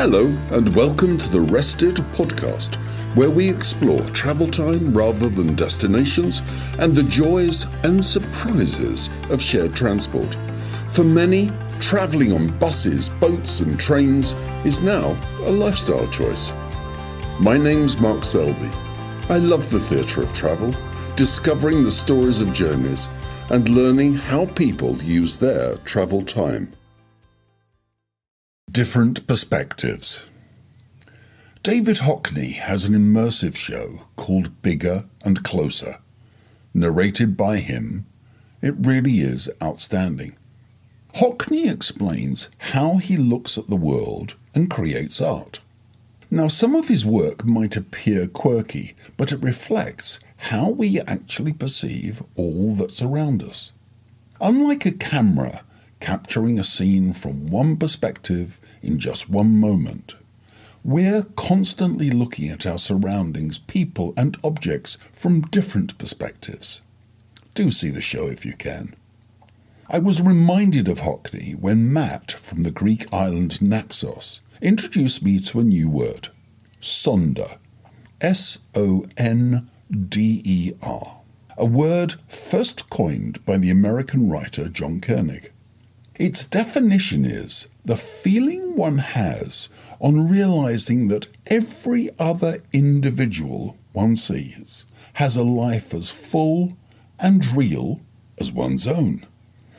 Hello and welcome to the Rested podcast, where we explore travel time rather than destinations and the joys and surprises of shared transport. For many, travelling on buses, boats and trains is now a lifestyle choice. My name's Mark Selby. I love the theatre of travel, discovering the stories of journeys and learning how people use their travel time. Different perspectives. David Hockney has an immersive show called Bigger and Closer. Narrated by him, it really is outstanding. Hockney explains how he looks at the world and creates art. Now, some of his work might appear quirky, but it reflects how we actually perceive all that's around us. Unlike a camera capturing a scene from one perspective in just one moment, we're constantly looking at our surroundings, people and objects from different perspectives. Do see the show if you can. I was reminded of Hockney when Matt from the Greek island Naxos introduced me to a new word, sonder, S-O-N-D-E-R, a word first coined by the American writer John Koenig. Its definition is the feeling one has on realizing that every other individual one sees has a life as full and real as one's own,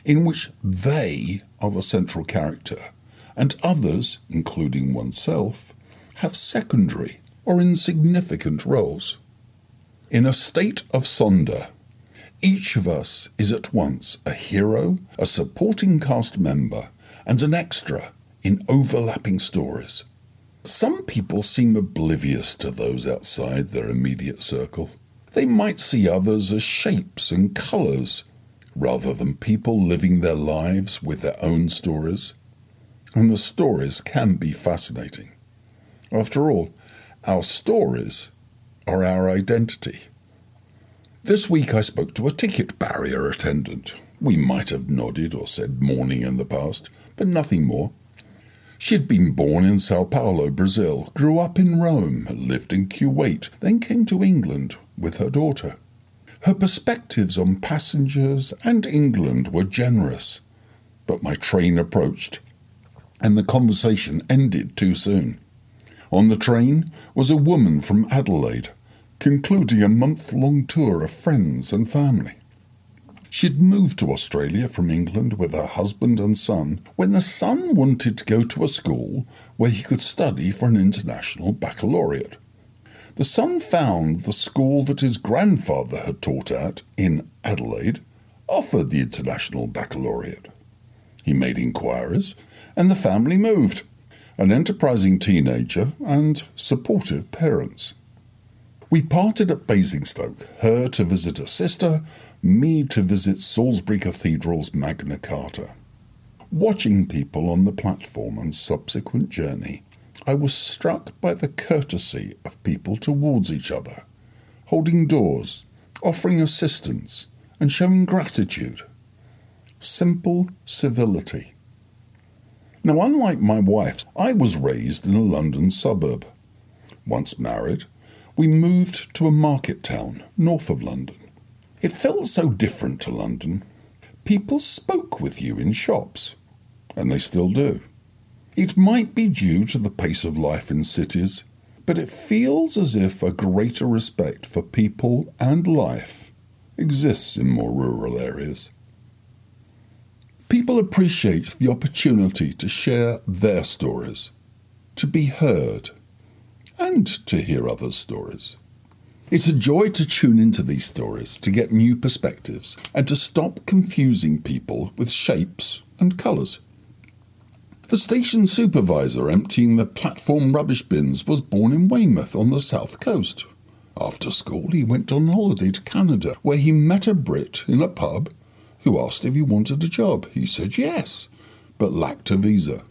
in which they are the central character, and others, including oneself, have secondary or insignificant roles. In a state of sonder, each of us is at once a hero, a supporting cast member, and an extra in overlapping stories. Some people seem oblivious to those outside their immediate circle. They might see others as shapes and colours, rather than people living their lives with their own stories. And the stories can be fascinating. After all, our stories are our identity. This week I spoke to a ticket barrier attendant. We might have nodded or said morning in the past, but nothing more. She'd been born in Sao Paulo, Brazil, grew up in Rome, lived in Kuwait, then came to England with her daughter. Her perspectives on passengers and England were generous, but my train approached, and the conversation ended too soon. On the train was a woman from Adelaide, concluding a month-long tour of friends and family. She'd moved to Australia from England with her husband and son when the son wanted to go to a school where he could study for an international baccalaureate. The son found the school that his grandfather had taught at in Adelaide offered the international baccalaureate. He made inquiries, and the family moved, an enterprising teenager and supportive parents. We parted at Basingstoke, her to visit a sister, me to visit Salisbury Cathedral's Magna Carta. Watching people on the platform and subsequent journey, I was struck by the courtesy of people towards each other, holding doors, offering assistance, and showing gratitude. Simple civility. Now, unlike my wife, I was raised in a London suburb. Once married, we moved to a market town north of London. It felt so different to London. People spoke with you in shops, and they still do. It might be due to the pace of life in cities, but it feels as if a greater respect for people and life exists in more rural areas. People appreciate the opportunity to share their stories, to be heard, and to hear others' stories. It's a joy to tune into these stories, to get new perspectives, and to stop confusing people with shapes and colours. The station supervisor emptying the platform rubbish bins was born in Weymouth on the south coast. After school, he went on holiday to Canada, where he met a Brit in a pub who asked if he wanted a job. He said yes, but lacked a visa.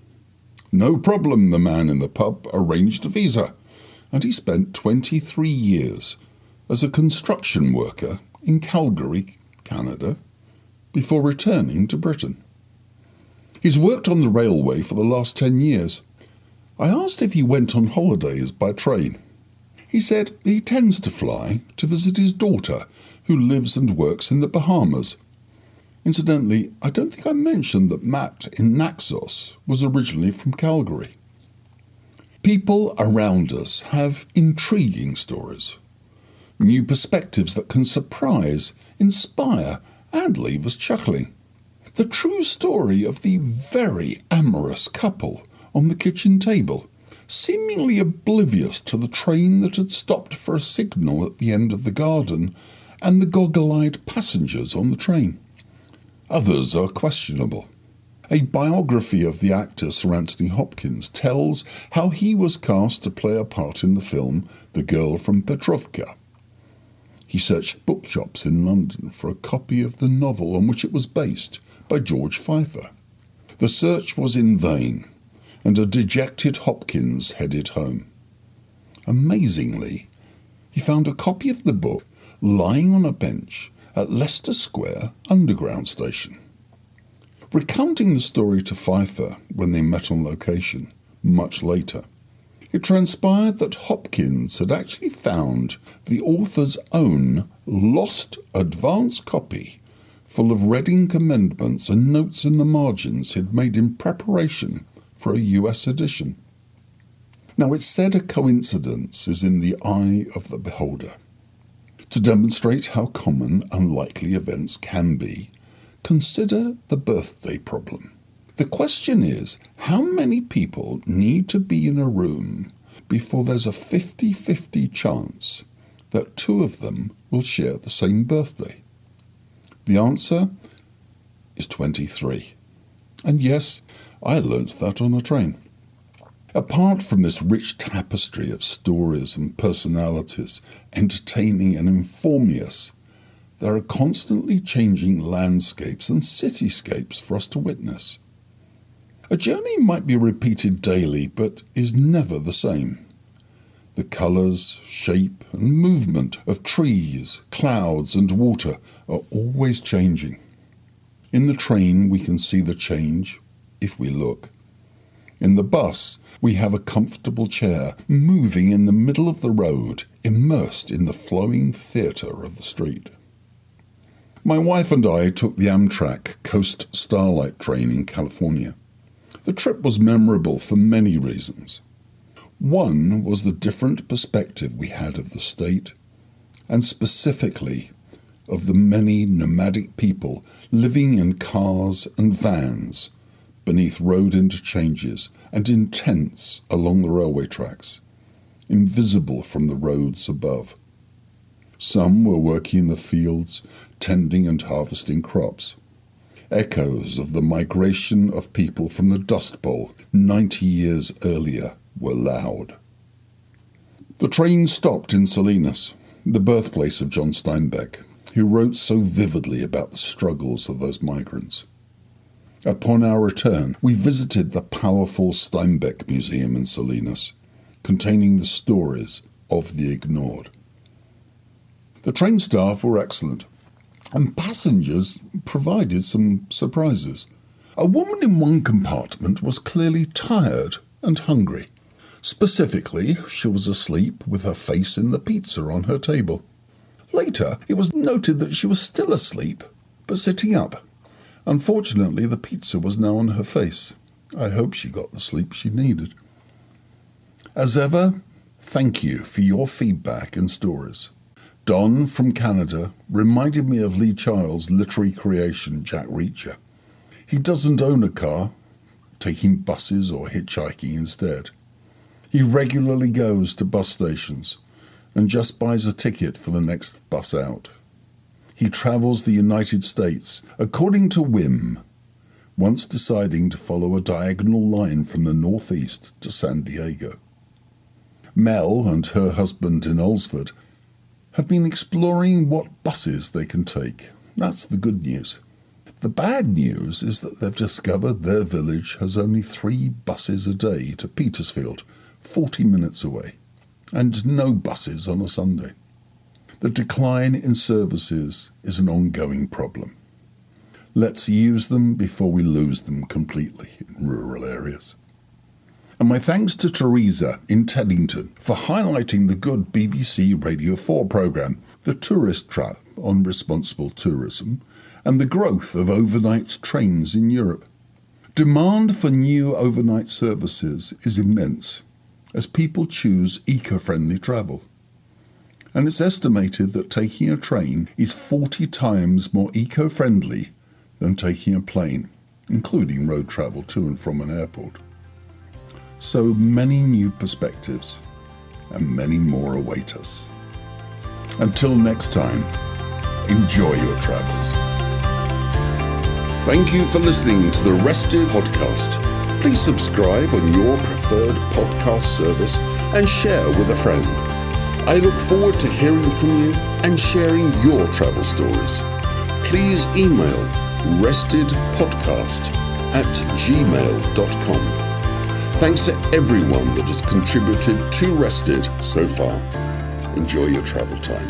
No problem, the man in the pub arranged a visa, and he spent 23 years as a construction worker in Calgary, Canada, before returning to Britain. He's worked on the railway for the last 10 years. I asked if he went on holidays by train. He said he tends to fly to visit his daughter, who lives and works in the Bahamas. Incidentally, I don't think I mentioned that Matt in Naxos was originally from Calgary. People around us have intriguing stories, new perspectives that can surprise, inspire, and leave us chuckling. The true story of the very amorous couple on the kitchen table, seemingly oblivious to the train that had stopped for a signal at the end of the garden and the goggle-eyed passengers on the train. Others are questionable. A biography of the actor Sir Anthony Hopkins tells how he was cast to play a part in the film The Girl from Petrovka. He searched bookshops in London for a copy of the novel on which it was based, by George Pfeiffer. The search was in vain, and a dejected Hopkins headed home. Amazingly, he found a copy of the book lying on a bench at Leicester Square Underground Station. Recounting the story to Pfeiffer when they met on location, much later, it transpired that Hopkins had actually found the author's own lost advance copy full of Reading amendments and notes in the margins he'd made in preparation for a US edition. Now, it's said a coincidence is in the eye of the beholder. To demonstrate how common unlikely events can be, consider the birthday problem. The question is, how many people need to be in a room before there's a 50-50 chance that two of them will share the same birthday? The answer is 23. And yes, I learnt that on a train. Apart from this rich tapestry of stories and personalities, entertaining and informing us, there are constantly changing landscapes and cityscapes for us to witness. A journey might be repeated daily, but is never the same. The colours, shape and movement of trees, clouds and water are always changing. In the train we can see the change if we look. In the bus we have a comfortable chair moving in the middle of the road, immersed in the flowing theatre of the street. My wife and I took the Amtrak Coast Starlight train in California. The trip was memorable for many reasons. One was the different perspective we had of the state, and specifically of the many nomadic people living in cars and vans beneath road interchanges and in tents along the railway tracks, invisible from the roads above. Some were working in the fields, tending and harvesting crops. Echoes of the migration of people from the Dust Bowl 90 years earlier were loud. The train stopped in Salinas, the birthplace of John Steinbeck, who wrote so vividly about the struggles of those migrants. Upon our return, we visited the powerful Steinbeck Museum in Salinas, containing the stories of the ignored. The train staff were excellent, and passengers provided some surprises. A woman in one compartment was clearly tired and hungry. Specifically, she was asleep with her face in the pizza on her table. Later, it was noted that she was still asleep, but sitting up. Unfortunately, the pizza was now on her face. I hope she got the sleep she needed. As ever, thank you for your feedback and stories. Don from Canada reminded me of Lee Child's literary creation, Jack Reacher. He doesn't own a car, taking buses or hitchhiking instead. He regularly goes to bus stations and just buys a ticket for the next bus out. He travels the United States according to whim, once deciding to follow a diagonal line from the northeast to San Diego. Mel and her husband in Ulsford have been exploring what buses they can take. That's the good news. The bad news is that they've discovered their village has only 3 buses a day to Petersfield, 40 minutes away, and no buses on a Sunday. The decline in services is an ongoing problem. Let's use them before we lose them completely in rural areas. And my thanks to Teresa in Teddington for highlighting the good BBC Radio 4 programme, The Tourist Trap on Responsible Tourism, and the growth of overnight trains in Europe. Demand for new overnight services is immense as people choose eco-friendly travel. And it's estimated that taking a train is 40 times more eco-friendly than taking a plane, including road travel to and from an airport. So many new perspectives and many more await us. Until next time, enjoy your travels. Thank you for listening to the Rested podcast. Please subscribe on your preferred podcast service and share with a friend. I look forward to hearing from you and sharing your travel stories. Please email restedpodcast@gmail.com. Thanks to everyone that has contributed to Rested so far. Enjoy your travel time.